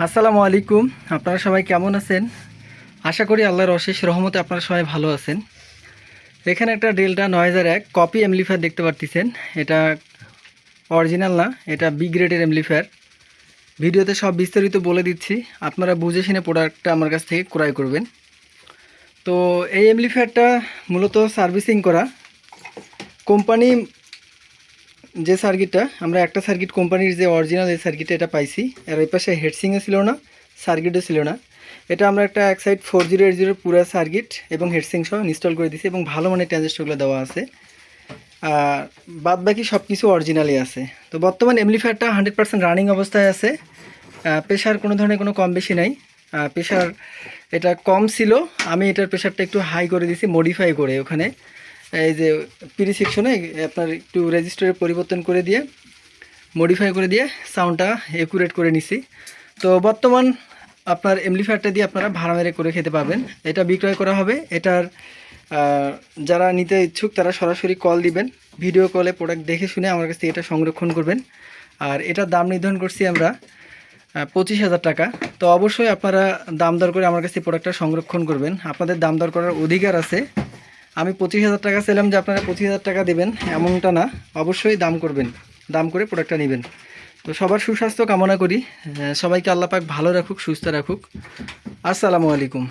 আসসালামু আলাইকুম। আপনারা সবাই কেমন আছেন? আশা করি আল্লাহর অশেষ রহমতে আপনারা সবাই ভালো আছেন। এখানে একটা ডেল্টা 9001 কপি অ্যামপ্লিফায়ার দেখতে পারতেছেন। এটা অরিজিনাল না, এটা বি গ্রেডের অ্যামপ্লিফায়ার। ভিডিওতে সব বিস্তারিত বলে দিচ্ছি, আপনারা বুঝে শুনে প্রোডাক্টটা আমার কাছ থেকে ক্রয় করবেন। তো এই অ্যামপ্লিফায়ারটা মূলত সার্ভিসিং করা। কোম্পানি যে সার্কিটটা, আমরা একটা সার্কিট কোম্পানির যে অরিজিনাল এই সার্কিটটা এটা পাইছি। আর এই পাশে হেডসিংও ছিল না, সার্কিটও ছিল না। এটা আমরা একটা এক সাইড 4080 পুরো সার্কিট এবং হেডসিং সহ ইনস্টল করে দিয়েছি এবং ভালো মানের ট্রানজিস্টরগুলো দেওয়া আছে। আর বাদ বাকি সব কিছু অরিজিনালই আছে। তো বর্তমান এমপ্লিফায়ারটা 100% রানিং অবস্থায় আছে। প্রেশার কোনো ধরনের কোনো কম বেশি নাই। প্রেশার এটা কম ছিল, আমি এটার প্রেশারটা একটু হাই করে দিয়েছি মডিফাই করে। ওখানে এই যে পিডি সেকশনে আপনার একটু রেজিস্টারে পরিবর্তন করে দিয়ে মডিফাই করে দিয়ে সাউন্ডটা একুরেট করে নিছি। তো বর্তমান আপনার এমপ্লিফায়ারটা দিয়ে আপনারা ভাড়া মেরে করে খেতে পারবেন। এটা বিক্রয় করা হবে। এটার যারা নিতে ইচ্ছুক তারা সরাসরি কল দিবেন, ভিডিও কলে প্রোডাক্ট দেখে শুনে আমার কাছ থেকে এটা সংরক্ষণ করবেন। আর এটার দাম নির্ধারণ করছি আমরা 25,000 টাকা। তো অবশ্যই আপনারা দাম দর করে আমার কাছ থেকে প্রোডাক্টটা সংরক্ষণ করবেন। আপনাদের দাম দর করার অধিকার আছে। আমি 25,000 টাকা চাইলাম যে আপনারা 25,000 টাকা দেবেন এমনটা না, অবশ্যই দাম করবেন, দাম করে প্রোডাক্টটা নেবেন। তো সবার সুস্বাস্থ্য কামনা করি। সবাইকে আল্লাহ পাক ভালো রাখুক, সুস্থ রাখুক। আসসালামু আলাইকুম।